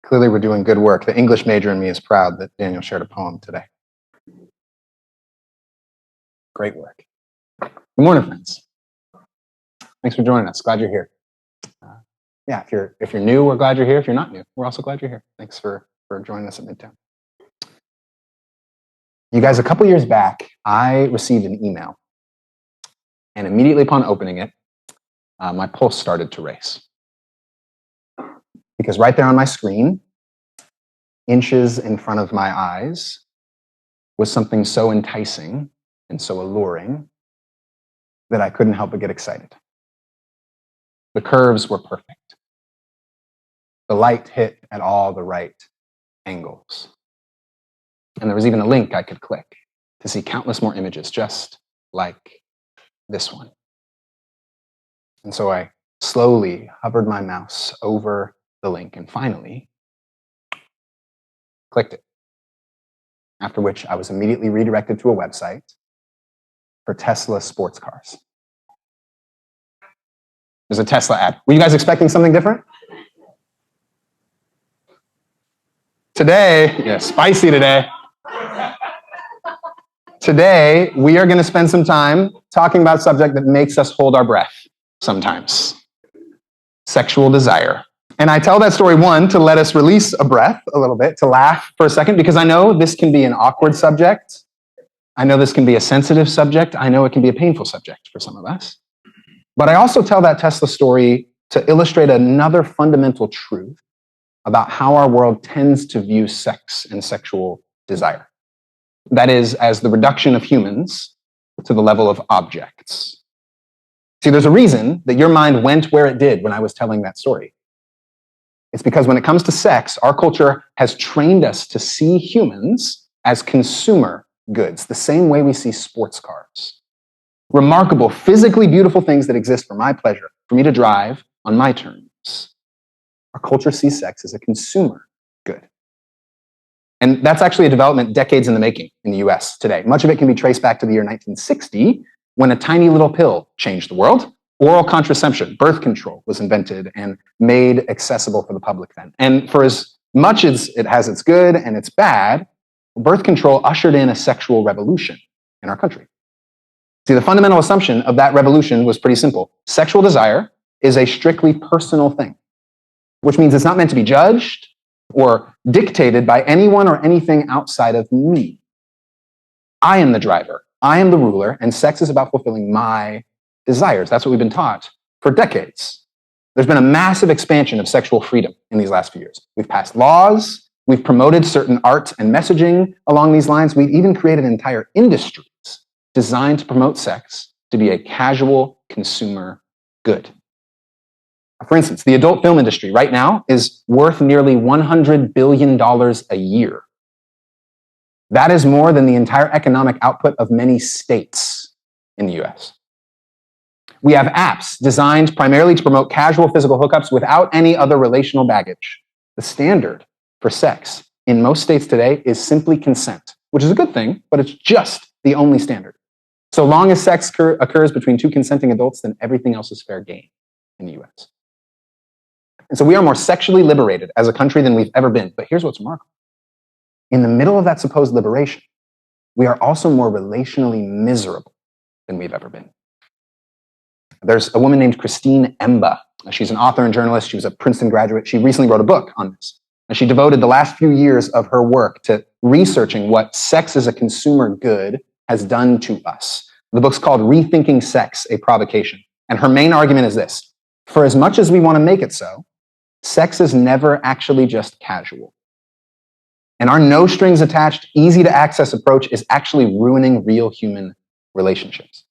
Clearly we're doing good work. The English major in me is proud that Daniel shared a poem today. Great work. Good morning, friends. Thanks for joining us. Glad you're here. Yeah, if you're new, we're glad you're here. If you're not new, we're also glad you're here. Thanks for joining us at Midtown. You guys, a couple years back, I received an email, and immediately upon opening it, my pulse started to race. Because right there on my screen, inches in front of my eyes, was something so enticing and so alluring that I couldn't help but get excited. The curves were perfect. The light hit at all the right angles. And there was even a link I could click to see countless more images just like this one. And so I slowly hovered my mouse over the link and finally clicked it. After which I was immediately redirected to a website for Tesla sports cars. There's a Tesla ad. Were you guys expecting something different? Today, yeah, spicy today. Today, we are going to spend some time talking about a subject that makes us hold our breath sometimes. Sexual desire. And I tell that story, one, to let us release a breath a little bit, to laugh for a second, because I know this can be an awkward subject. I know this can be a sensitive subject. I know it can be a painful subject for some of us. But I also tell that Tesla story to illustrate another fundamental truth about how our world tends to view sex and sexual desire. That is, as the reduction of humans to the level of objects. See, there's a reason that your mind went where it did when I was telling that story. It's because when it comes to sex, our culture has trained us to see humans as consumer goods, the same way we see sports cars. Remarkable, physically beautiful things that exist for my pleasure, for me to drive on my terms. Our culture sees sex as a consumer good. And that's actually a development decades in the making in the US today. Much of it can be traced back to the year 1960, when a tiny little pill changed the world. Oral contraception, birth control, was invented and made accessible for the public then. And for as much as it has its good and its bad, birth control ushered in a sexual revolution in our country. See, the fundamental assumption of that revolution was pretty simple. Sexual desire is a strictly personal thing, which means it's not meant to be judged or dictated by anyone or anything outside of me. I am the driver, I am the ruler, and sex is about fulfilling my desires. That's what we've been taught for decades. There's been a massive expansion of sexual freedom in these last few years. We've passed laws, we've promoted certain art and messaging along these lines. We've even created entire industries designed to promote sex to be a casual consumer good. For instance, the adult film industry right now is worth nearly $100 billion a year. That is more than the entire economic output of many states in the US. We have apps designed primarily to promote casual physical hookups without any other relational baggage. The standard for sex in most states today is simply consent, which is a good thing, but it's just the only standard. So long as sex occurs between two consenting adults, then everything else is fair game in the US. And so we are more sexually liberated as a country than we've ever been. But here's what's remarkable. In the middle of that supposed liberation, we are also more relationally miserable than we've ever been. There's a woman named Christine Emba. She's an author and journalist. She was a Princeton graduate. She recently wrote a book on this. And she devoted the last few years of her work to researching what sex as a consumer good has done to us. The book's called Rethinking Sex, a Provocation. And her main argument is this. For as much as we want to make it so, sex is never actually just casual. And our no strings attached, easy to access approach is actually ruining real human relationships.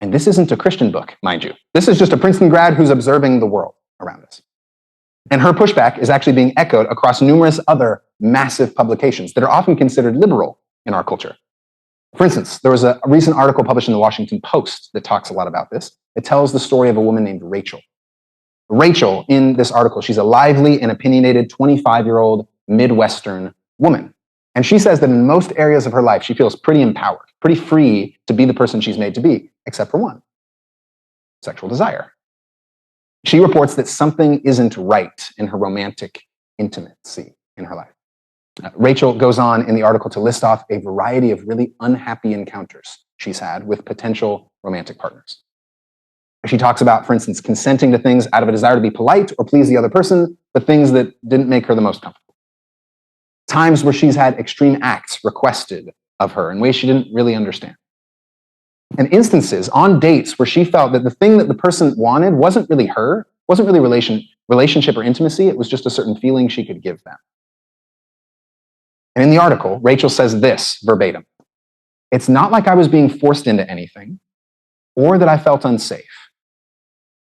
And this isn't a Christian book, mind you. This is just a Princeton grad who's observing the world around us. And her pushback is actually being echoed across numerous other massive publications that are often considered liberal in our culture. For instance, there was a recent article published in the Washington Post that talks a lot about this. It tells the story of a woman named Rachel. Rachel, in this article, she's a lively and opinionated 25-year-old Midwestern woman. And she says that in most areas of her life, she feels pretty empowered, pretty free to be the person she's made to be, except for one, sexual desire. She reports that something isn't right in her romantic intimacy in her life. Rachel goes on in the article to list off a variety of really unhappy encounters she's had with potential romantic partners. She talks about, for instance, consenting to things out of a desire to be polite or please the other person, but things that didn't make her the most comfortable. Times where she's had extreme acts requested of her in ways she didn't really understand. And instances on dates where she felt that the thing that the person wanted wasn't really her, wasn't really relationship or intimacy, it was just a certain feeling she could give them. And in the article, Rachel says this verbatim: "It's not like I was being forced into anything or that I felt unsafe,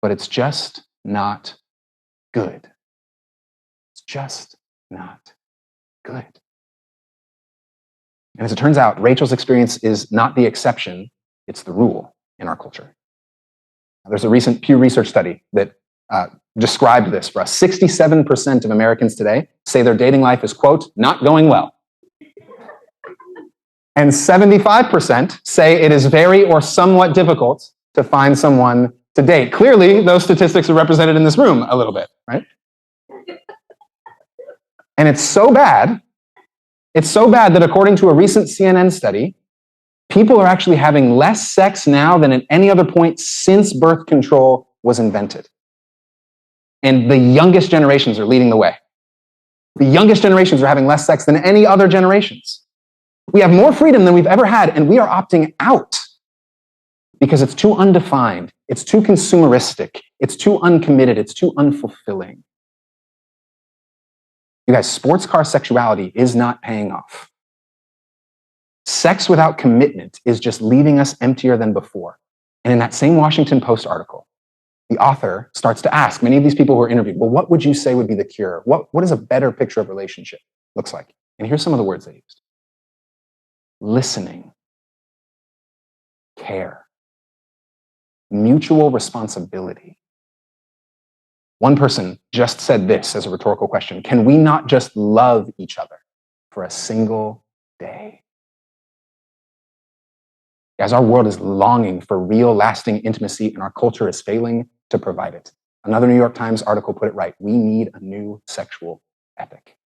but it's just not good. It's just not good." And as it turns out, Rachel's experience is not the exception, it's the rule in our culture. There's a recent Pew Research study that described this for us. 67% of Americans today say their dating life is, quote, not going well. And 75% say it is very or somewhat difficult to find someone to date. Clearly, those statistics are represented in this room a little bit, right? And it's so bad that according to a recent CNN study, people are actually having less sex now than at any other point since birth control was invented. And the youngest generations are leading the way. The youngest generations are having less sex than any other generations. We have more freedom than we've ever had, and we are opting out because it's too undefined, it's too consumeristic, it's too uncommitted, it's too unfulfilling. You guys, sports car sexuality is not paying off. Sex without commitment is just leaving us emptier than before. And in that same Washington Post article, the author starts to ask many of these people who are interviewed, well, what would you say would be the cure? What is a better picture of relationship looks like? And here's some of the words they used: listening, care, mutual responsibility. One person just said this as a rhetorical question: can we not just love each other for a single day? Guys, our world is longing for real, lasting intimacy, and our culture is failing to provide it. Another New York Times article put it right: we need a new sexual ethic.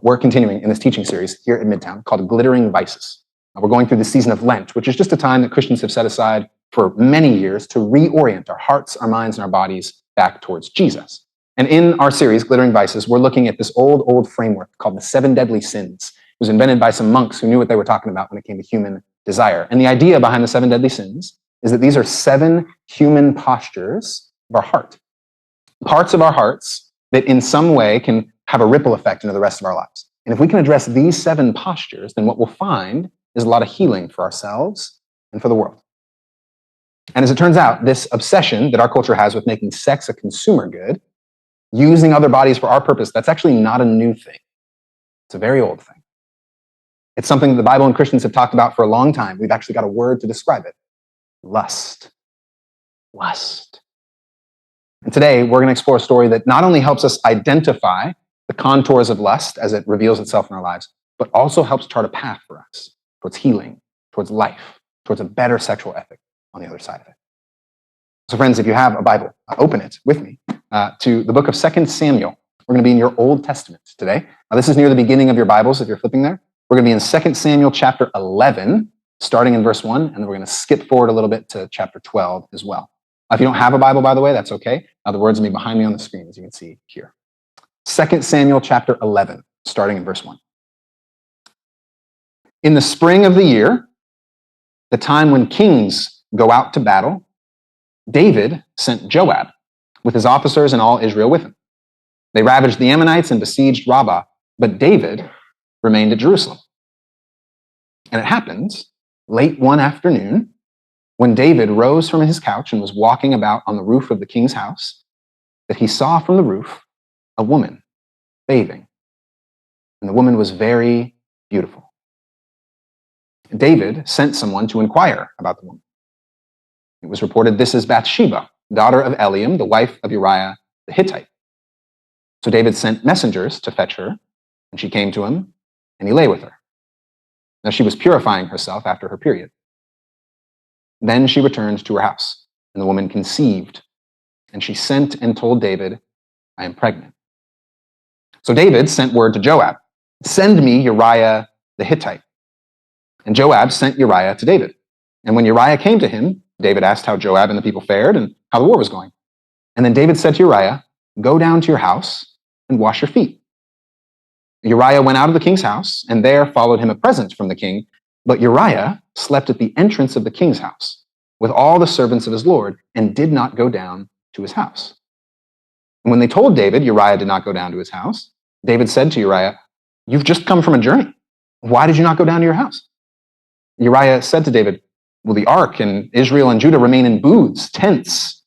We're continuing in this teaching series here at Midtown called Glittering Vices. We're going through the season of Lent, which is just a time that Christians have set aside for many years to reorient our hearts, our minds, and our bodies back towards Jesus. And in our series, Glittering Vices, we're looking at this old framework called the 7 deadly sins. It was invented by some monks who knew what they were talking about when it came to human desire. And the idea behind the 7 deadly sins is that these are 7 human postures of our heart, parts of our hearts that in some way can have a ripple effect into the rest of our lives. And if we can address these 7 postures, then what we'll find is a lot of healing for ourselves and for the world. And as it turns out, this obsession that our culture has with making sex a consumer good, using other bodies for our purpose, that's actually not a new thing. It's a very old thing. It's something that the Bible and Christians have talked about for a long time. We've actually got a word to describe it: lust. Lust. And today, we're going to explore a story that not only helps us identify the contours of lust as it reveals itself in our lives, but also helps chart a path for us towards healing, towards life, towards a better sexual ethic on the other side of it. So friends, if you have a Bible, open it with me to the book of 2 Samuel. We're going to be in your Old Testament today. Now, this is near the beginning of your Bibles if you're flipping there. We're going to be in 2 Samuel chapter 11, starting in verse 1, and then we're going to skip forward a little bit to chapter 12 as well. If you don't have a Bible, by the way, that's okay. The words will be behind me on the screen, as you can see here. 2 Samuel chapter 11, starting in verse 1. In the spring of the year, the time when kings go out to battle, David sent Joab with his officers and all Israel with him. They ravaged the Ammonites and besieged Rabbah, but David remained at Jerusalem. And it happened late one afternoon, when David rose from his couch and was walking about on the roof of the king's house, that he saw from the roof a woman bathing. And the woman was very beautiful. David sent someone to inquire about the woman. It was reported, "This is Bathsheba, daughter of Eliam, the wife of Uriah the Hittite." So David sent messengers to fetch her, and she came to him, and he lay with her. Now she was purifying herself after her period. Then she returned to her house, and the woman conceived, and she sent and told David, "I am pregnant." So David sent word to Joab, send me Uriah the Hittite. And Joab sent Uriah to David. And when Uriah came to him, David asked how Joab and the people fared and how the war was going. And then David said to Uriah, go down to your house and wash your feet. Uriah went out of the king's house, and there followed him a present from the king. But Uriah slept at the entrance of the king's house with all the servants of his lord and did not go down to his house. And when they told David Uriah did not go down to his house, David said to Uriah, you've just come from a journey. Why did you not go down to your house? Uriah said to David, will the ark and Israel and Judah remain in booths, tents?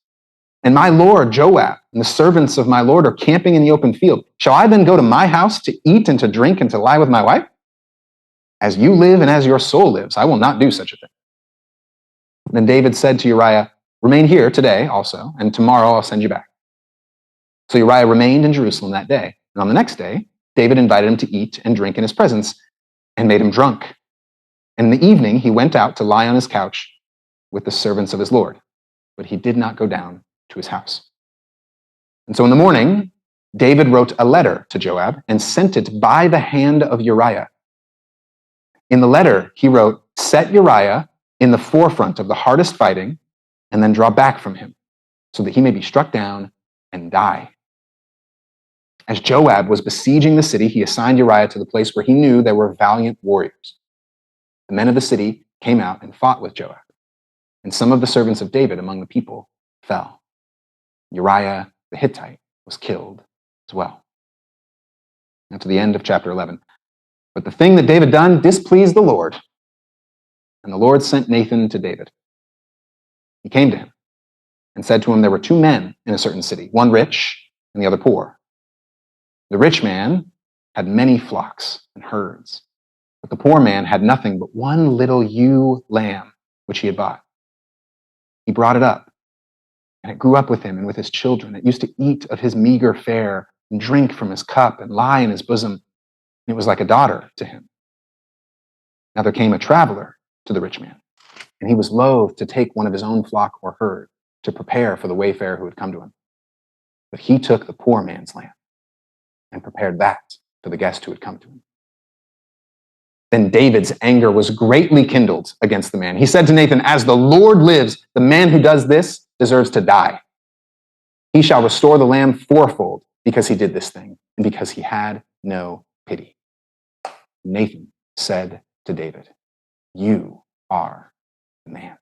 And my lord Joab and the servants of my lord are camping in the open field. Shall I then go to my house to eat and to drink and to lie with my wife? As you live and as your soul lives, I will not do such a thing. Then David said to Uriah, remain here today also, and tomorrow I'll send you back. So Uriah remained in Jerusalem that day. And on the next day, David invited him to eat and drink in his presence and made him drunk. And in the evening, he went out to lie on his couch with the servants of his lord, but he did not go down to his house. And so in the morning, David wrote a letter to Joab and sent it by the hand of Uriah. In the letter, he wrote, set Uriah in the forefront of the hardest fighting and then draw back from him so that he may be struck down and die. As Joab was besieging the city, he assigned Uriah to the place where he knew there were valiant warriors. The men of the city came out and fought with Joab, and some of the servants of David among the people fell. Uriah the Hittite was killed as well. Now to the end of chapter 11. But the thing that David done displeased the Lord, and the Lord sent Nathan to David. He came to him and said to him, there were two men in a certain city, one rich and the other poor. The rich man had many flocks and herds, but the poor man had nothing but one little ewe lamb, which he had bought. He brought it up, and it grew up with him and with his children. It used to eat of his meager fare and drink from his cup and lie in his bosom. It was like a daughter to him. Now there came a traveler to the rich man, and he was loath to take one of his own flock or herd to prepare for the wayfarer who had come to him. But he took the poor man's lamb and prepared that for the guest who had come to him. Then David's anger was greatly kindled against the man. He said to Nathan, as the Lord lives, the man who does this deserves to die. He shall restore the lamb fourfold because he did this thing and because he had no pity. Nathan said to David, you are the man.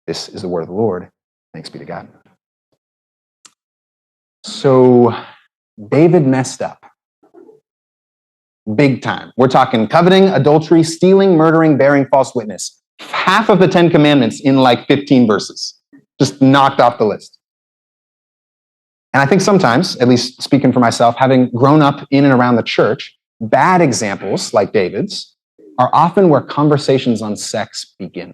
This is the word of the Lord. Thanks be to God. So David messed up. Big time. We're talking coveting, adultery, stealing, murdering, bearing false witness. Half of the 10 commandments in like 15 verses. Just knocked off the list. And I think sometimes, at least speaking for myself, having grown up in and around the church, bad examples like David's are often where conversations on sex begin.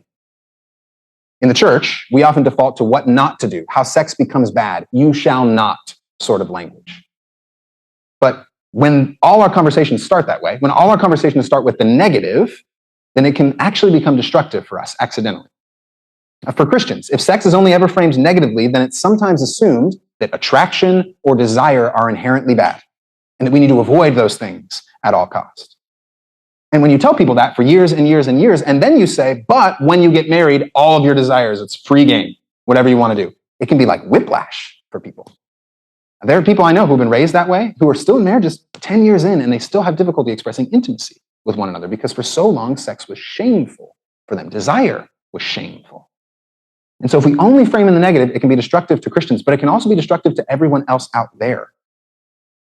In the church, we often default to what not to do, how sex becomes bad, you shall not sort of language. But when all our conversations start that way, when all our conversations start with the negative, then it can actually become destructive for us accidentally. For Christians, if sex is only ever framed negatively, then it's sometimes assumed that attraction or desire are inherently bad and that we need to avoid those things at all costs. And when you tell people that for years and years and years, and then you say, but when you get married, all of your desires, it's free game, whatever you want to do, it can be like whiplash for people. There are people I know who've been raised that way, who are still in marriages 10 years in, and they still have difficulty expressing intimacy with one another because for so long, sex was shameful for them. Desire was shameful. And so if we only frame in the negative, it can be destructive to Christians, but it can also be destructive to everyone else out there.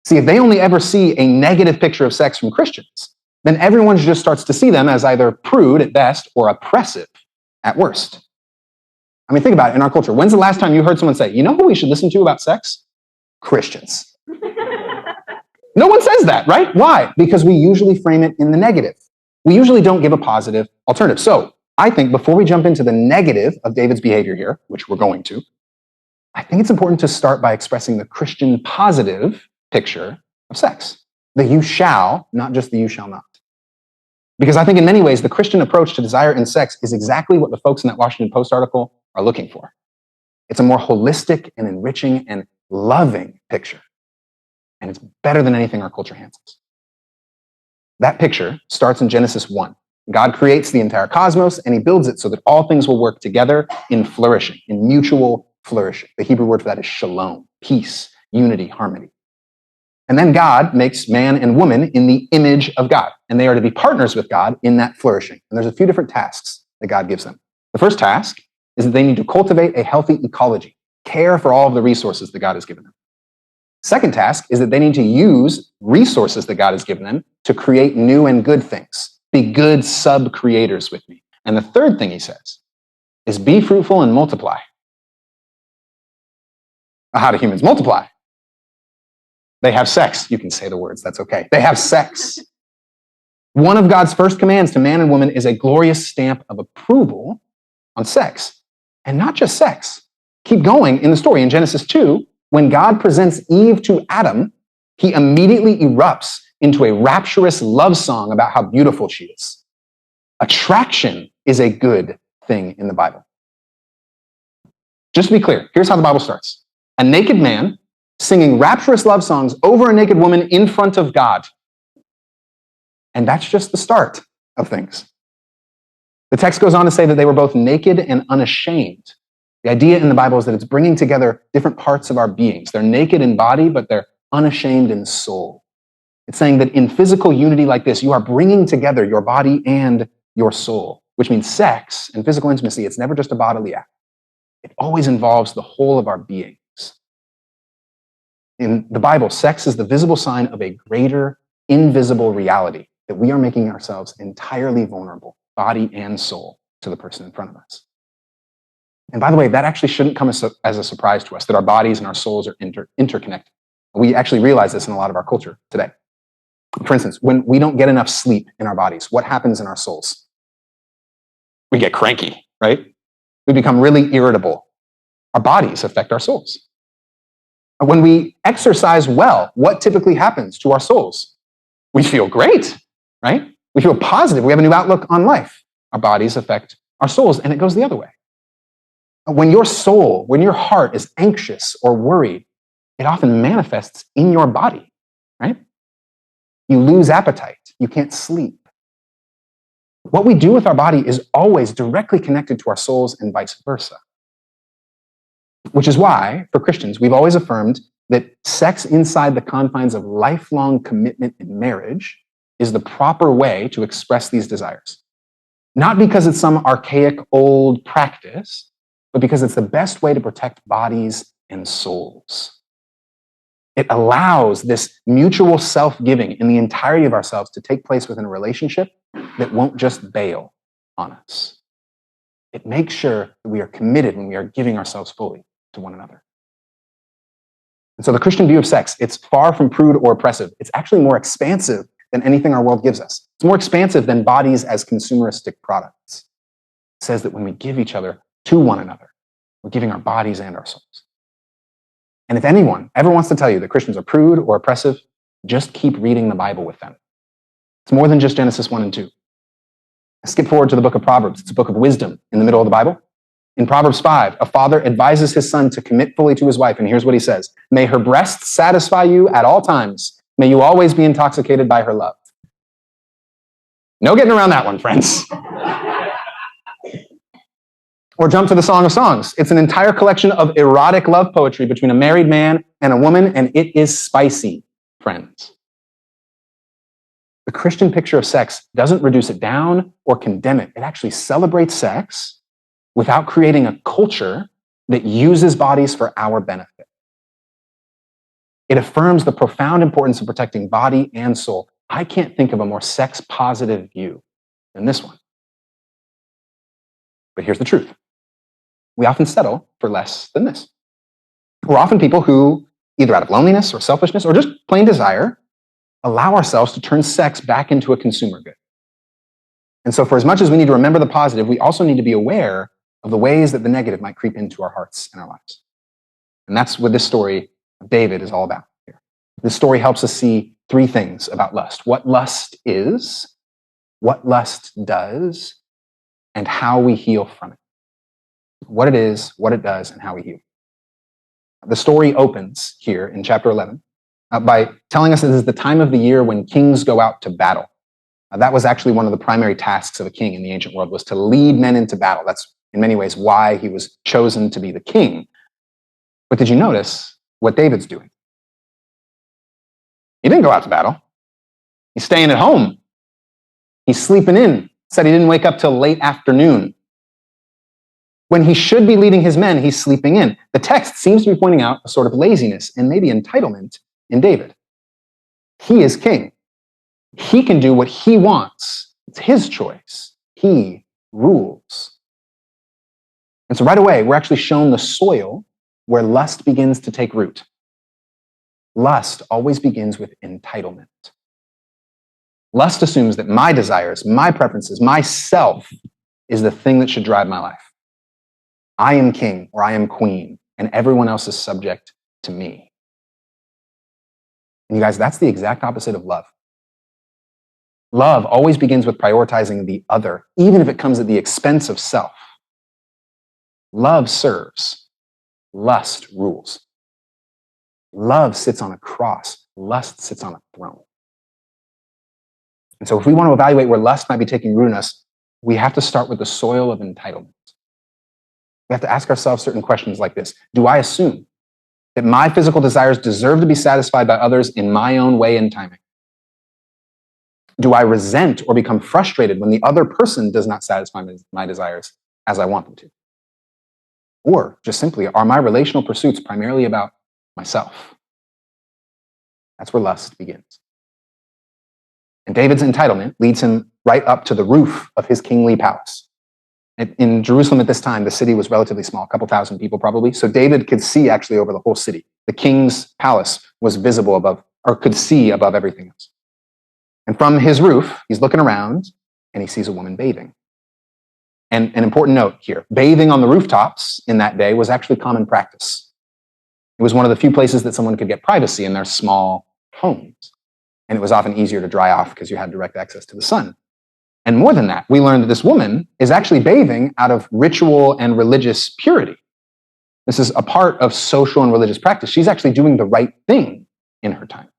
See, if they only ever see a negative picture of sex from Christians, then everyone just starts to see them as either prude at best or oppressive at worst. I mean, think about it in our culture. When's the last time you heard someone say, you know who we should listen to about sex? Christians. No one says that, right? Why? Because we usually frame it in the negative. We usually don't give a positive alternative. So I think before we jump into the negative of David's behavior here, which we're going to, I think it's important to start by expressing the Christian positive picture of sex. The you shall, not just the you shall not. Because I think in many ways, the Christian approach to desire in sex is exactly what the folks in that Washington Post article are looking for. It's a more holistic and enriching and loving picture and it's better than anything our culture hands us. That picture starts in Genesis 1. God creates the entire cosmos, and he builds it so that all things will work together in flourishing, in mutual flourishing. The Hebrew word for that is shalom, peace, unity, harmony. And then God makes man and woman in the image of God, and they are to be partners with God in that flourishing. And there's a few different tasks that God gives them. The first task is that they need to cultivate a healthy ecology, care for all of the resources that God has given them. Second task is that they need to use resources that God has given them to create new and good things. Be good sub-creators with me. And the third thing he says is be fruitful and multiply. How do humans multiply? They have sex. You can say the words, that's okay. They have sex. One of God's first commands to man and woman is a glorious stamp of approval on sex. And not just sex. Keep going in the story. In Genesis 2, when God presents Eve to Adam, he immediately erupts into a rapturous love song about how beautiful she is. Attraction is a good thing in the Bible. Just to be clear, here's how the Bible starts. A naked man singing rapturous love songs over a naked woman in front of God. And that's just the start of things. The text goes on to say that they were both naked and unashamed. The idea in the Bible is that it's bringing together different parts of our beings. They're naked in body, but they're unashamed in soul. It's saying that in physical unity like this, you are bringing together your body and your soul, which means sex and physical intimacy. It's never just a bodily act. It always involves the whole of our beings. In the Bible, sex is the visible sign of a greater, invisible reality that we are making ourselves entirely vulnerable, body and soul, to the person in front of us. And by the way, that actually shouldn't come as a surprise to us, that our bodies and our souls are interconnected. We actually realize this in a lot of our culture today. For instance, when we don't get enough sleep in our bodies, what happens in our souls? We get cranky, right? We become really irritable. Our bodies affect our souls. When we exercise well, what typically happens to our souls? We feel great, right? We feel positive. We have a new outlook on life. Our bodies affect our souls, and it goes the other way. When your soul, when your heart is anxious or worried, it often manifests in your body, right? You lose appetite. You can't sleep. What we do with our body is always directly connected to our souls and vice versa. Which is why, for Christians, we've always affirmed that sex inside the confines of lifelong commitment in marriage is the proper way to express these desires. Not because it's some archaic old practice, but because it's the best way to protect bodies and souls. It allows this mutual self-giving in the entirety of ourselves to take place within a relationship that won't just bail on us. It makes sure that we are committed when we are giving ourselves fully to one another. And so the Christian view of sex, it's far from prude or oppressive. It's actually more expansive than anything our world gives us. It's more expansive than bodies as consumeristic products. It says that when we give each other to one another, we're giving our bodies and our souls. And if anyone ever wants to tell you that Christians are prude or oppressive, just keep reading the Bible with them. It's more than just Genesis 1 and 2. Skip forward to the book of Proverbs. It's a book of wisdom in the middle of the Bible. In Proverbs 5, a father advises his son to commit fully to his wife, and here's what he says. May her breasts satisfy you at all times. May you always be intoxicated by her love. No getting around that one, friends. Or jump to the Song of Songs. It's an entire collection of erotic love poetry between a married man and a woman, and it is spicy, friends. The Christian picture of sex doesn't reduce it down or condemn it. It actually celebrates sex without creating a culture that uses bodies for our benefit. It affirms the profound importance of protecting body and soul. I can't think of a more sex-positive view than this one. But here's the truth. We often settle for less than this. We're often people who, either out of loneliness or selfishness or just plain desire, allow ourselves to turn sex back into a consumer good. And so for as much as we need to remember the positive, we also need to be aware of the ways that the negative might creep into our hearts and our lives. And that's what this story of David is all about here. This story helps us see three things about lust. What lust is, what lust does, and how we heal from it. What it is, what it does, and how we heal. The story opens here in chapter 11 by telling us that this is the time of the year when kings go out to battle. That was actually one of the primary tasks of a king in the ancient world, was to lead men into battle. That's in many ways why he was chosen to be the king. But did you notice what David's doing? He didn't go out to battle. He's staying at home. He's sleeping in. Said he didn't wake up till late afternoon. When he should be leading his men, he's sleeping in. The text seems to be pointing out a sort of laziness and maybe entitlement in David. He is king. He can do what he wants. It's his choice. He rules. And so right away, we're actually shown the soil where lust begins to take root. Lust always begins with entitlement. Lust assumes that my desires, my preferences, myself is the thing that should drive my life. I am king or I am queen, and everyone else is subject to me. And you guys, that's the exact opposite of love. Love always begins with prioritizing the other, even if it comes at the expense of self. Love serves. Lust rules. Love sits on a cross. Lust sits on a throne. And so if we want to evaluate where lust might be taking root in us, we have to start with the soil of entitlement. We have to ask ourselves certain questions like this. Do I assume that my physical desires deserve to be satisfied by others in my own way and timing? Do I resent or become frustrated when the other person does not satisfy my desires as I want them to? Or just simply, are my relational pursuits primarily about myself? That's where lust begins. And David's entitlement leads him right up to the roof of his kingly palace. In Jerusalem at this time, the city was relatively small, a couple thousand people probably. So David could see actually over the whole city. The king's palace was visible above, or could see above everything else. And from his roof, he's looking around and he sees a woman bathing. And an important note here, bathing on the rooftops in that day was actually common practice. It was one of the few places that someone could get privacy in their small homes. And it was often easier to dry off because you had direct access to the sun. And more than that, we learned that this woman is actually bathing out of ritual and religious purity. This is a part of social and religious practice. She's actually doing the right thing in her time.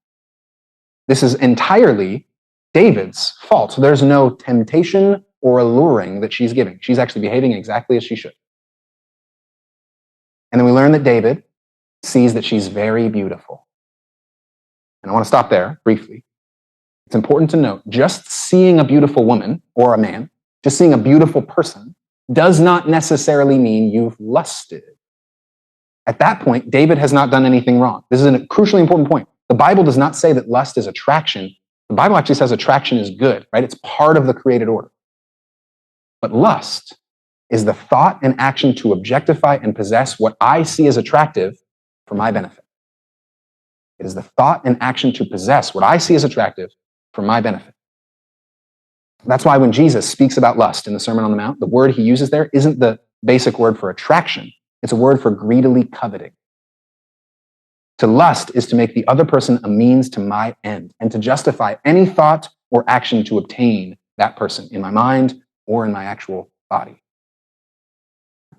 This is entirely David's fault. So there's no temptation or alluring that she's giving. She's actually behaving exactly as she should. And then we learn that David sees that she's very beautiful. And I want to stop there briefly. It's important to note, just seeing a beautiful woman or a man, just seeing a beautiful person, does not necessarily mean you've lusted. At that point, David has not done anything wrong. This is a crucially important point. The Bible does not say that lust is attraction. The Bible actually says attraction is good, right? It's part of the created order. But lust is the thought and action to objectify and possess what I see as attractive for my benefit. It is the thought and action to possess what I see as attractive for my benefit. That's why when Jesus speaks about lust in the Sermon on the Mount, the word he uses there isn't the basic word for attraction. It's a word for greedily coveting. To lust is to make the other person a means to my end and to justify any thought or action to obtain that person in my mind or in my actual body.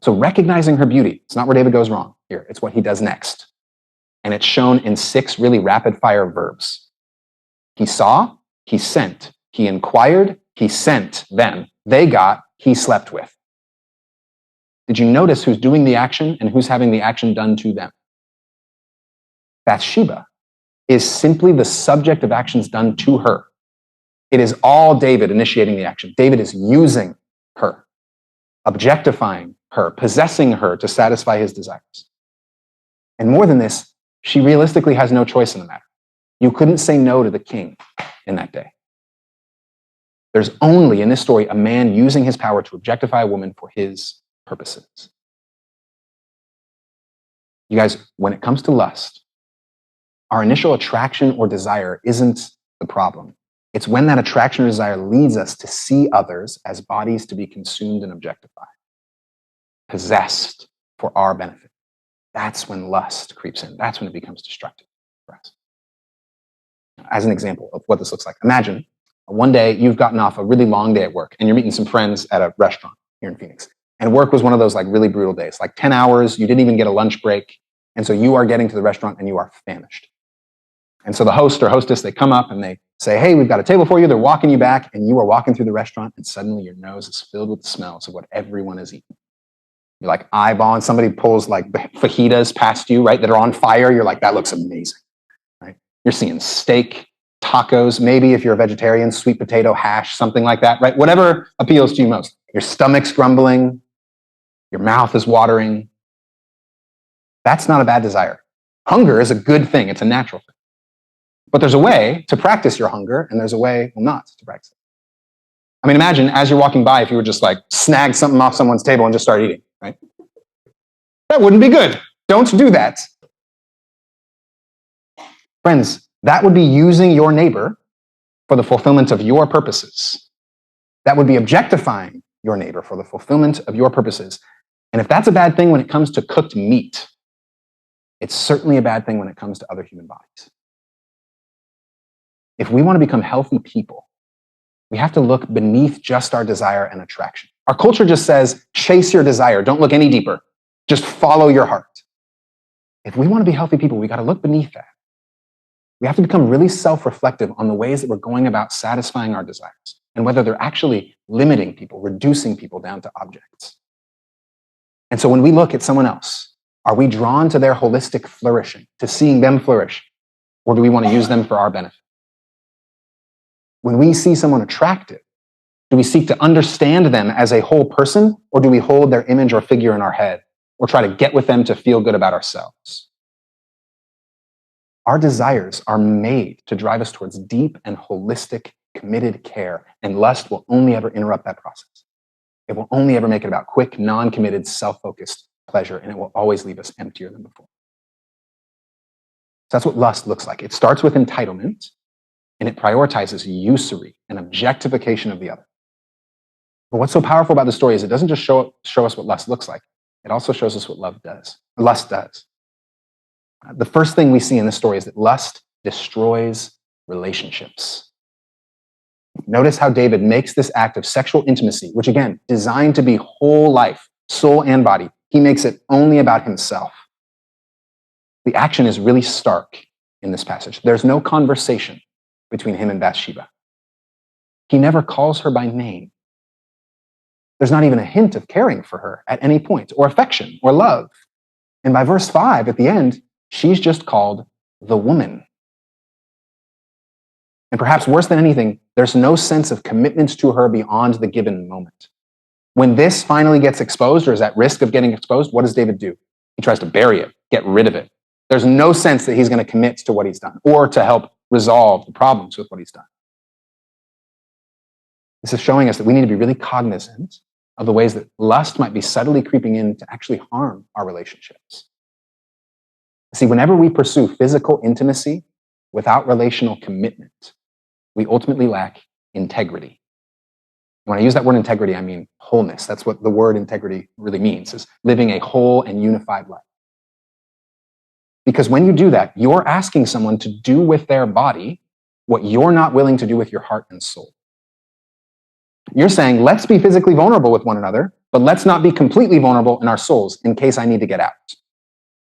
So recognizing her beauty, it's not where David goes wrong here. It's what he does next. And it's shown in 6 really rapid fire verbs. He saw, he sent, he inquired, he sent them. They got, he slept with. Did you notice who's doing the action and who's having the action done to them? Bathsheba is simply the subject of actions done to her. It is all David initiating the action. David is using her, objectifying her, possessing her to satisfy his desires. And more than this, she realistically has no choice in the matter. You couldn't say no to the king in that day. There's only, in this story, a man using his power to objectify a woman for his purposes. You guys, when it comes to lust, our initial attraction or desire isn't the problem. It's when that attraction or desire leads us to see others as bodies to be consumed and objectified, possessed for our benefit. That's when lust creeps in. That's when it becomes destructive for us. As an example of what this looks like, imagine one day you've gotten off a really long day at work and you're meeting some friends at a restaurant here in Phoenix. And work was one of those like really brutal days, like 10 hours, you didn't even get a lunch break. And so you are getting to the restaurant and you are famished. And so the host or hostess, they come up and they say, hey, we've got a table for you. They're walking you back, and you are walking through the restaurant, and suddenly your nose is filled with the smells of what everyone is eating. You're like eyeballing, somebody pulls like fajitas past you, right, that are on fire. You're like, that looks amazing, right? You're seeing steak, tacos, maybe if you're a vegetarian, sweet potato hash, something like that, right? Whatever appeals to you most. Your stomach's grumbling, your mouth is watering. That's not a bad desire. Hunger is a good thing. It's a natural thing. But there's a way to practice your hunger, and there's a way not to practice it. I mean, imagine as you're walking by, if you were just like snag something off someone's table and just start eating, right? That wouldn't be good. Don't do that. Friends, that would be using your neighbor for the fulfillment of your purposes. That would be objectifying your neighbor for the fulfillment of your purposes. And if that's a bad thing when it comes to cooked meat, it's certainly a bad thing when it comes to other human bodies. If we want to become healthy people, we have to look beneath just our desire and attraction. Our culture just says, chase your desire. Don't look any deeper. Just follow your heart. If we want to be healthy people, we got to look beneath that. We have to become really self-reflective on the ways that we're going about satisfying our desires and whether they're actually limiting people, reducing people down to objects. And so when we look at someone else, are we drawn to their holistic flourishing, to seeing them flourish, or do we want to use them for our benefit? When we see someone attractive, do we seek to understand them as a whole person, or do we hold their image or figure in our head, or try to get with them to feel good about ourselves? Our desires are made to drive us towards deep and holistic, committed care, and lust will only ever interrupt that process. It will only ever make it about quick, non-committed, self-focused pleasure, and it will always leave us emptier than before. So that's what lust looks like. It starts with entitlement, and it prioritizes usury and objectification of the other. But what's so powerful about the story is it doesn't just show us what lust looks like. It also shows us what lust does. The first thing we see in this story is that lust destroys relationships. Notice how David makes this act of sexual intimacy, which again, designed to be whole life, soul and body. He makes it only about himself. The action is really stark in this passage. There's no conversation between him and Bathsheba. He never calls her by name. There's not even a hint of caring for her at any point, or affection, or love. And by verse 5 at the end, she's just called the woman. And perhaps worse than anything, there's no sense of commitment to her beyond the given moment. When this finally gets exposed or is at risk of getting exposed, what does David do? He tries to bury it, get rid of it. There's no sense that he's going to commit to what he's done or to help resolve the problems with what he's done. This is showing us that we need to be really cognizant of the ways that lust might be subtly creeping in to actually harm our relationships. See, whenever we pursue physical intimacy without relational commitment, we ultimately lack integrity. When I use that word integrity, I mean wholeness. That's what the word integrity really means, is living a whole and unified life. Because when you do that, you're asking someone to do with their body what you're not willing to do with your heart and soul. You're saying, let's be physically vulnerable with one another, but let's not be completely vulnerable in our souls in case I need to get out,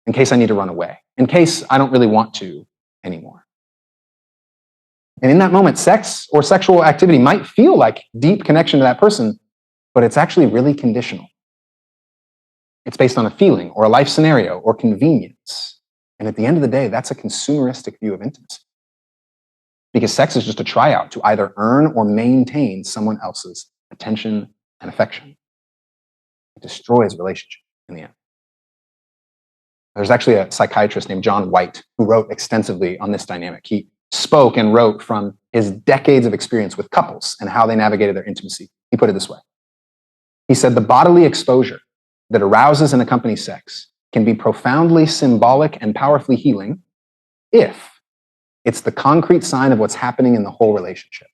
in case I need to run away, in case I don't really want to anymore. And in that moment, sex or sexual activity might feel like deep connection to that person, but it's actually really conditional. It's based on a feeling or a life scenario or convenience. And at the end of the day, that's a consumeristic view of intimacy. Because sex is just a tryout to either earn or maintain someone else's attention and affection. It destroys relationship in the end. There's actually a psychiatrist named John White who wrote extensively on this dynamic. He spoke and wrote from his decades of experience with couples and how they navigated their intimacy. He put it this way. He said, the bodily exposure that arouses and accompanies sex can be profoundly symbolic and powerfully healing if it's the concrete sign of what's happening in the whole relationship.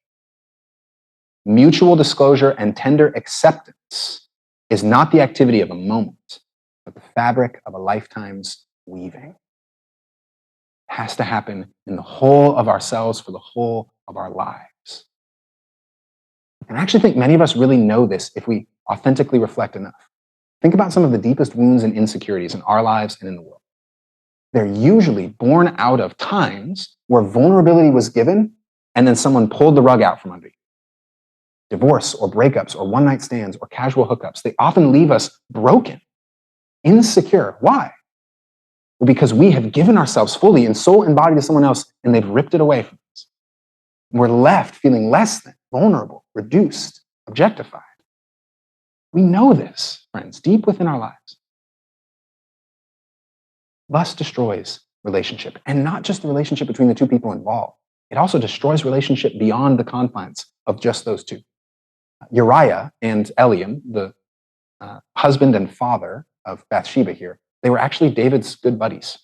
Mutual disclosure and tender acceptance is not the activity of a moment, but the fabric of a lifetime's weaving. It has to happen in the whole of ourselves for the whole of our lives. And I actually think many of us really know this if we authentically reflect enough. Think about some of the deepest wounds and insecurities in our lives and in the world. they're usually born out of times where vulnerability was given and then someone pulled the rug out from under you. Divorce or breakups or one-night stands or casual hookups, they often leave us broken, insecure. Why? Well, because we have given ourselves fully in soul and body to someone else and they've ripped it away from us. We're left feeling less than, vulnerable, reduced, objectified. We know this, friends, deep within our lives. Lust destroys relationship, and not just the relationship between the two people involved. It also destroys relationship beyond the confines of just those two. Uriah and Eliam, the husband and father of Bathsheba here, they were actually David's good buddies.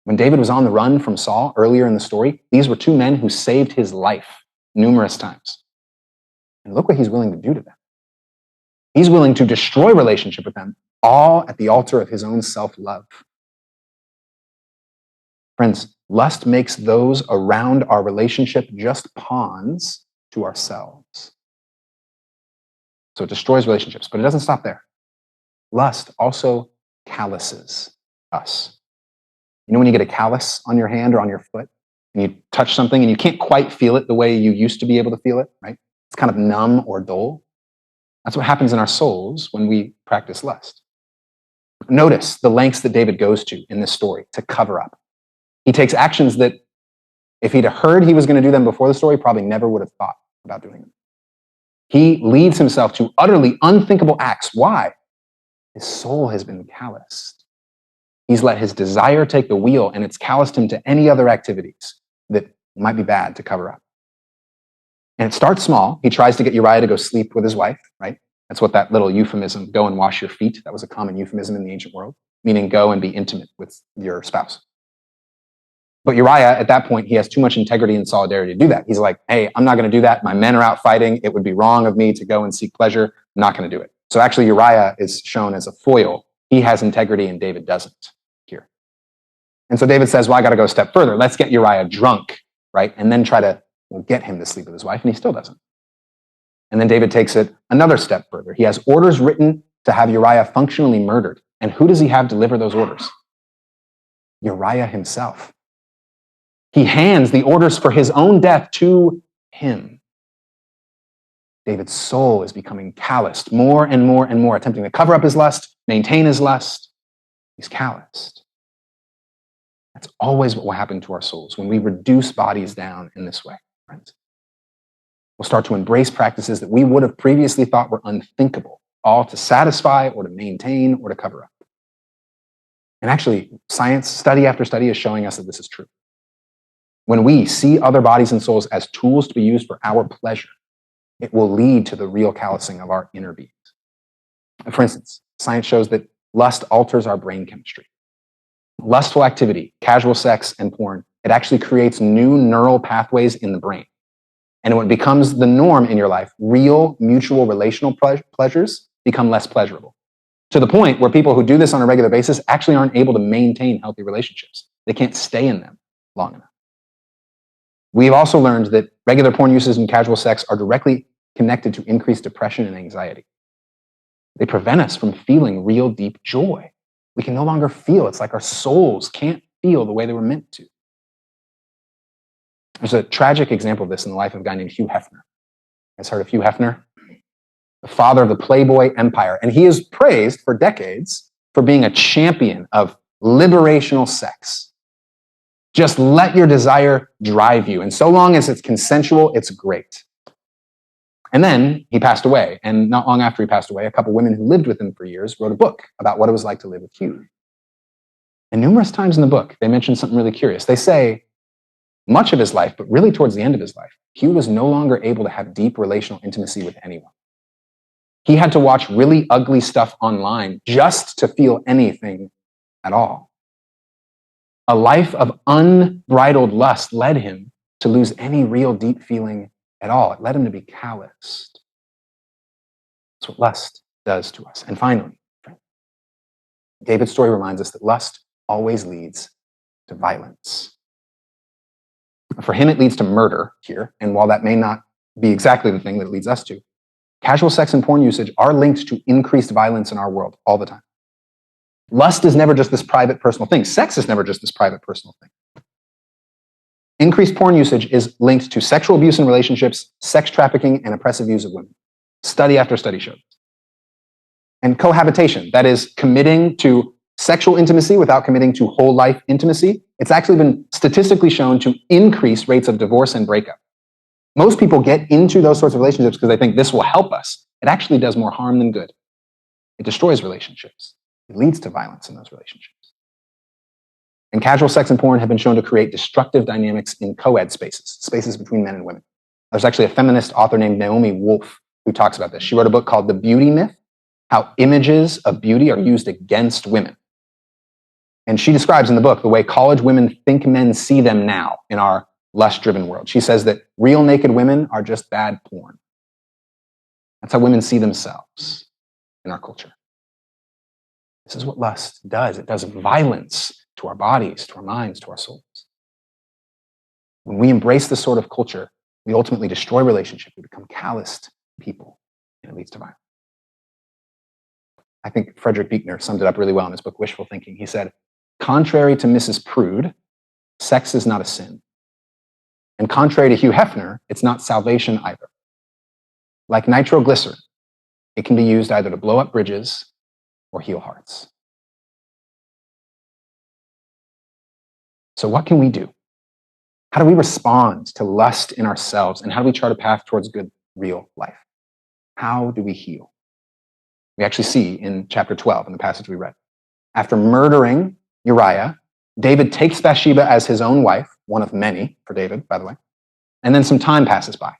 When David was on the run from Saul earlier in the story, these were two men who saved his life numerous times. And look what he's willing to do to them. He's willing to destroy relationship with them, all at the altar of his own self-love. Friends, lust makes those around our relationship just pawns to ourselves. So it destroys relationships, but it doesn't stop there. Lust also calluses us. You know when you get a callus on your hand or on your foot and you touch something and you can't quite feel it the way you used to be able to feel it, right? It's kind of numb or dull. That's what happens in our souls when we practice lust. Notice the lengths that David goes to in this story to cover up. He takes actions that if he'd heard he was going to do them before the story, probably never would have thought about doing them. He leads himself to utterly unthinkable acts. Why? His soul has been calloused. He's let his desire take the wheel, and it's calloused him to any other activities that might be bad to cover up. And it starts small. He tries to get Uriah to go sleep with his wife, right? That's what that little euphemism, go and wash your feet, that was a common euphemism in the ancient world, meaning go and be intimate with your spouse. But Uriah, at that point, he has too much integrity and solidarity to do that. He's like, hey, I'm not going to do that. My men are out fighting. It would be wrong of me to go and seek pleasure. I'm not going to do it. So actually, Uriah is shown as a foil. He has integrity and David doesn't here. And so David says, well, I got to go a step further. Let's get Uriah drunk, right? And then try to get him to sleep with his wife, and he still doesn't. And then David takes it another step further. He has orders written to have Uriah functionally murdered. And who does he have deliver those orders? Uriah himself. He hands the orders for his own death to him. David's soul is becoming calloused more and more and more, attempting to cover up his lust, maintain his lust. He's calloused. That's always what will happen to our souls when we reduce bodies down in this way, friends. We'll start to embrace practices that we would have previously thought were unthinkable, all to satisfy or to maintain or to cover up. And actually, science, study after study, is showing us that this is true. When we see other bodies and souls as tools to be used for our pleasure, it will lead to the real callousing of our inner beings. For instance, science shows that lust alters our brain chemistry. Lustful activity, casual sex, and porn, it actually creates new neural pathways in the brain. And when it becomes the norm in your life, real mutual relational pleasures become less pleasurable. To the point where people who do this on a regular basis actually aren't able to maintain healthy relationships. They can't stay in them long enough. We've also learned that regular porn uses and casual sex are directly connected to increased depression and anxiety. They prevent us from feeling real deep joy. We can no longer feel. It's like our souls can't feel the way they were meant to. There's a tragic example of this in the life of a guy named Hugh Hefner. You guys heard of Hugh Hefner? The father of the Playboy empire. And he is praised for decades for being a champion of liberational sex. Just let your desire drive you. And so long as it's consensual, it's great. And then he passed away. And not long after he passed away, a couple women who lived with him for years wrote a book about what it was like to live with Hugh. And numerous times in the book, they mention something really curious. They say much of his life, but really towards the end of his life, Hugh was no longer able to have deep relational intimacy with anyone. He had to watch really ugly stuff online just to feel anything at all. A life of unbridled lust led him to lose any real deep feeling at all. It led him to be calloused. That's what lust does to us. And finally, David's story reminds us that lust always leads to violence. For him, it leads to murder here. And while that may not be exactly the thing that it leads us to, casual sex and porn usage are linked to increased violence in our world all the time. Lust is never just this private, personal thing. Sex is never just this private, personal thing. Increased porn usage is linked to sexual abuse in relationships, sex trafficking, and oppressive views of women. Study after study shows. And cohabitation, that is committing to sexual intimacy without committing to whole life intimacy, it's actually been statistically shown to increase rates of divorce and breakup. Most people get into those sorts of relationships because they think this will help us. It actually does more harm than good. It destroys relationships. It leads to violence in those relationships. And casual sex and porn have been shown to create destructive dynamics in co-ed spaces, spaces between men and women. There's actually a feminist author named Naomi Wolf who talks about this. She wrote a book called The Beauty Myth, How Images of Beauty Are Used Against Women. And she describes in the book the way college women think men see them now in our lust-driven world. She says that real naked women are just bad porn. That's how women see themselves in our culture. This is what lust does. It does violence to our bodies, to our minds, to our souls. When we embrace this sort of culture, we ultimately destroy relationships. We become calloused people, and it leads to violence. I think Frederick Buechner summed it up really well in his book, Wishful Thinking. He said, contrary to Mrs. Prude, sex is not a sin. And contrary to Hugh Hefner, it's not salvation either. Like nitroglycerin, it can be used either to blow up bridges or heal hearts. So what can we do? How do we respond to lust in ourselves? And how do we chart a path towards good, real life? How do we heal? We actually see in chapter 12, in the passage we read. After murdering Uriah, David takes Bathsheba as his own wife, one of many for David, by the way. And then some time passes by.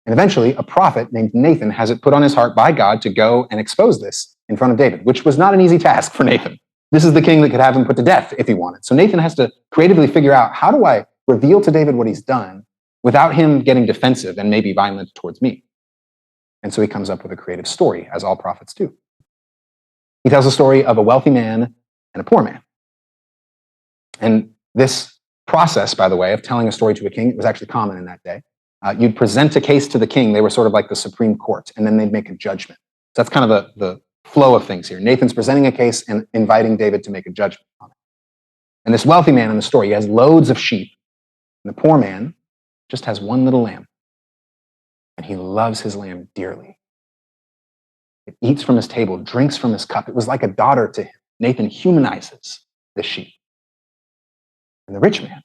And eventually, a prophet named Nathan has it put on his heart by God to go and expose this in front of David, which was not an easy task for Nathan. This is the king that could have him put to death if he wanted. So Nathan has to creatively figure out, how do I reveal to David what he's done without him getting defensive and maybe violent towards me? And so he comes up with a creative story, as all prophets do. He tells a story of a wealthy man and a poor man. And this process, by the way, of telling a story to a king, it was actually common in that day. You'd present a case to the king. They were sort of like the Supreme Court, and then they'd make a judgment. So that's kind of the flow of things here. Nathan's presenting a case and inviting David to make a judgment on it. And this wealthy man in the story, he has loads of sheep. And the poor man just has one little lamb. And he loves his lamb dearly. It eats from his table, drinks from his cup. It was like a daughter to him. Nathan humanizes the sheep. And the rich man,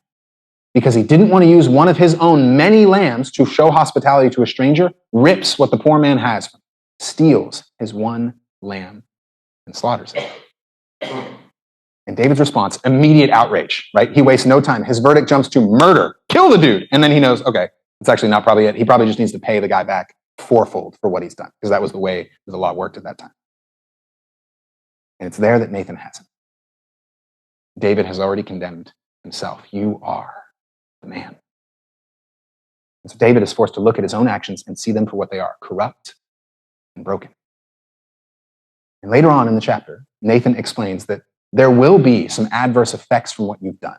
because he didn't want to use one of his own many lambs to show hospitality to a stranger, rips what the poor man has from him, steals his one lamb and slaughters it. And David's response, immediate outrage, right? He wastes no time. His verdict jumps to murder, kill the dude. And then he knows, okay, it's actually not probably it. He probably just needs to pay the guy back fourfold for what he's done, because that was the way the law worked at that time. And it's there that Nathan has him. David has already condemned himself. You are the man. And so David is forced to look at his own actions and see them for what they are, corrupt and broken. And later on in the chapter, Nathan explains that there will be some adverse effects from what you've done.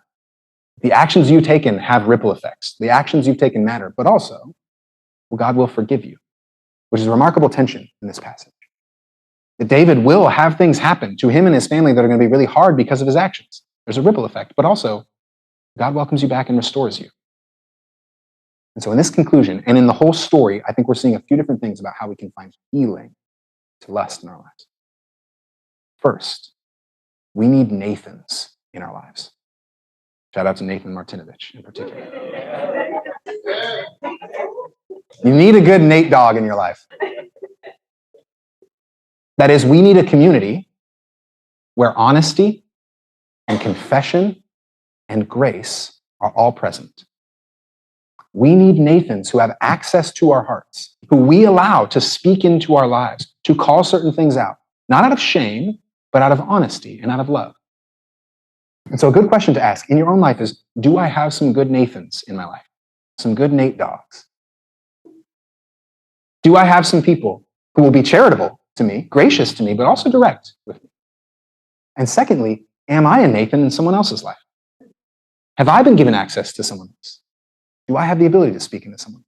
The actions you've taken have ripple effects. The actions you've taken matter, but also, well, God will forgive you, which is a remarkable tension in this passage. That David will have things happen to him and his family that are going to be really hard because of his actions. There's a ripple effect, but also, God welcomes you back and restores you. And so in this conclusion, and in the whole story, I think we're seeing a few different things about how we can find healing to lust in our lives. First, we need Nathans in our lives. Shout out to Nathan Martinovich in particular. You need a good Nate dog in your life. That is, we need a community where honesty and confession and grace are all present. We need Nathans who have access to our hearts, who we allow to speak into our lives, to call certain things out, not out of shame, but out of honesty and out of love. And so a good question to ask in your own life is, do I have some good Nathans in my life? Some good Nate dogs? Do I have some people who will be charitable to me, gracious to me, but also direct with me? And secondly, am I a Nathan in someone else's life? Have I been given access to someone else? Do I have the ability to speak into someone?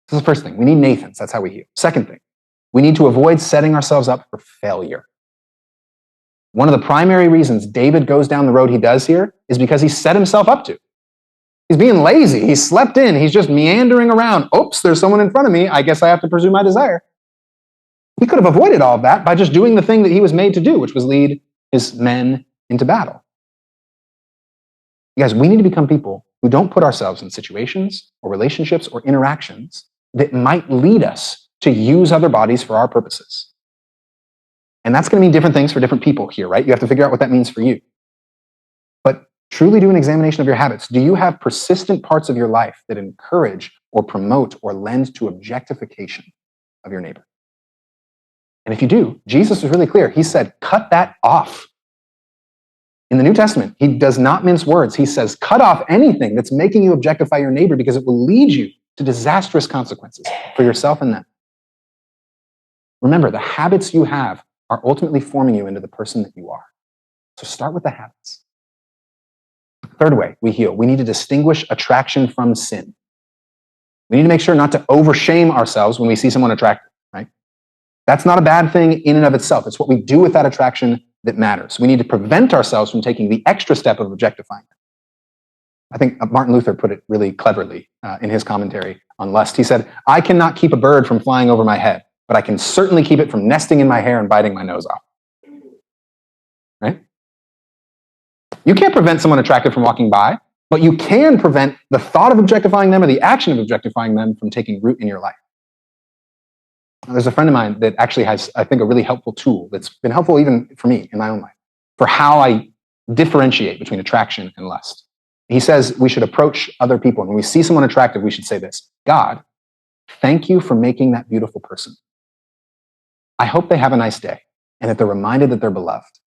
This is the first thing. We need Nathans. That's how we heal. Second thing, we need to avoid setting ourselves up for failure. One of the primary reasons David goes down the road he does here is because he set himself up to. He's being lazy. He slept in. He's just meandering around. Oops, there's someone in front of me. I guess I have to pursue my desire. He could have avoided all of that by just doing the thing that he was made to do, which was lead his men into battle. You guys, we need to become people who don't put ourselves in situations or relationships or interactions that might lead us to use other bodies for our purposes. And that's going to mean different things for different people here, right? You have to figure out what that means for you. But truly do an examination of your habits. Do you have persistent parts of your life that encourage or promote or lend to objectification of your neighbor? And if you do, Jesus was really clear. He said, cut that off. In the New Testament, he does not mince words. He says, cut off anything that's making you objectify your neighbor because it will lead you to disastrous consequences for yourself and them. Remember, the habits you have are ultimately forming you into the person that you are. So start with the habits. Third way we heal, we need to distinguish attraction from sin. We need to make sure not to overshame ourselves when we see someone attractive, right? That's not a bad thing in and of itself. It's what we do with that attraction that matters. We need to prevent ourselves from taking the extra step of objectifying them. I think Martin Luther put it really cleverly in his commentary on lust. He said, I cannot keep a bird from flying over my head, but I can certainly keep it from nesting in my hair and biting my nose off. Right? You can't prevent someone attractive from walking by, but you can prevent the thought of objectifying them or the action of objectifying them from taking root in your life. There's a friend of mine that actually has, I think, a really helpful tool that's been helpful even for me in my own life for how I differentiate between attraction and lust. He says we should approach other people. And when we see someone attractive, we should say this: God, thank you for making that beautiful person. I hope they have a nice day and that they're reminded that they're beloved.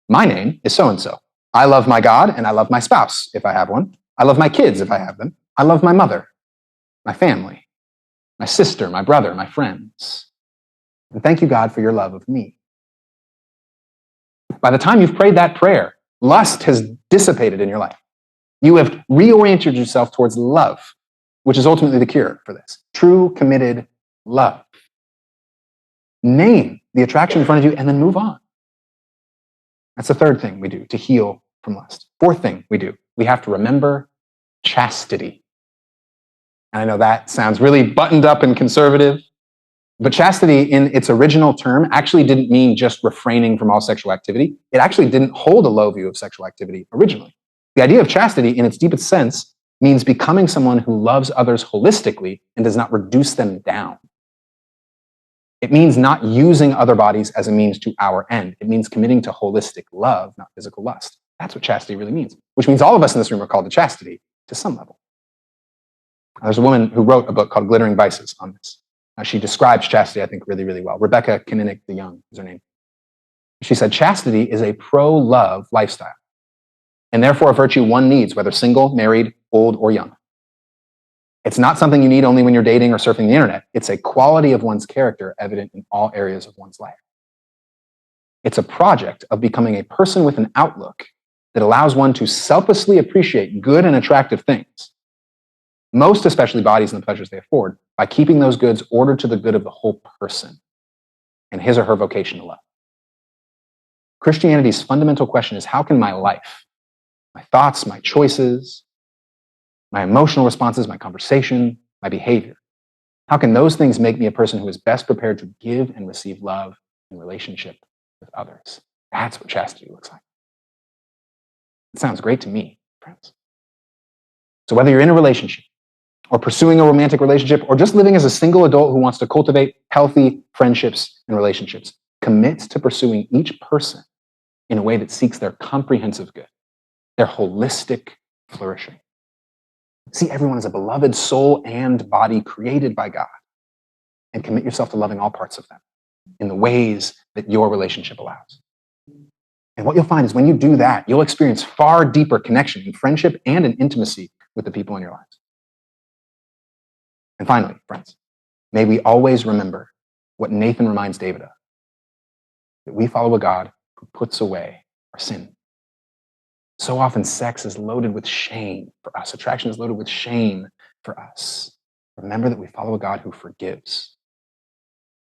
My name is so-and-so. I love my God and I love my spouse if I have one. I love my kids if I have them. I love my mother, my family, my sister, my brother, my friends. And thank you, God, for your love of me. By the time you've prayed that prayer, lust has dissipated in your life. You have reoriented yourself towards love, which is ultimately the cure for this. True, committed love. Name the attraction in front of you and then move on. That's the third thing we do to heal from lust. Fourth thing we do, we have to remember chastity. And I know that sounds really buttoned up and conservative, but chastity in its original term actually didn't mean just refraining from all sexual activity. It actually didn't hold a low view of sexual activity originally. The idea of chastity in its deepest sense means becoming someone who loves others holistically and does not reduce them down. It means not using other bodies as a means to our end. It means committing to holistic love, not physical lust. That's what chastity really means, which means all of us in this room are called to chastity to some level. There's a woman who wrote a book called Glittering Vices on this. She describes chastity, I think, really, really well. Konyndyk DeYoung is her name. She said, chastity is a pro-love lifestyle, and therefore a virtue one needs, whether single, married, old, or young. It's not something you need only when you're dating or surfing the internet. It's a quality of one's character evident in all areas of one's life. It's a project of becoming a person with an outlook that allows one to selflessly appreciate good and attractive things, most especially bodies and the pleasures they afford, by keeping those goods ordered to the good of the whole person and his or her vocation to love. Christianity's fundamental question is, how can my life, my thoughts, my choices, my emotional responses, my conversation, my behavior, how can those things make me a person who is best prepared to give and receive love in relationship with others? That's what chastity looks like. It sounds great to me, friends. So whether you're in a relationship or pursuing a romantic relationship or just living as a single adult who wants to cultivate healthy friendships and relationships, commit to pursuing each person in a way that seeks their comprehensive good, their holistic flourishing. See everyone as a beloved soul and body created by God, and commit yourself to loving all parts of them in the ways that your relationship allows. And what you'll find is when you do that, you'll experience far deeper connection in friendship and in intimacy with the people in your lives. And finally, friends, may we always remember what Nathan reminds David of, that we follow a God who puts away our sin. So often sex is loaded with shame for us. Attraction is loaded with shame for us. Remember that we follow a God who forgives.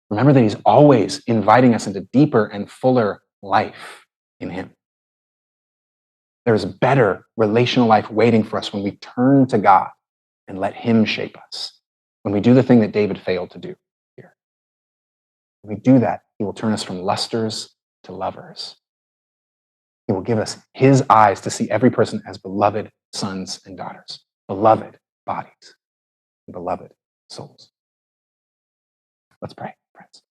Remember that he's always inviting us into deeper and fuller life in him. There is a better relational life waiting for us when we turn to God and let him shape us. When we do the thing that David failed to do here. When we do that, he will turn us from lusters to lovers. He will give us his eyes to see every person as beloved sons and daughters, beloved bodies, and beloved souls. Let's pray, friends.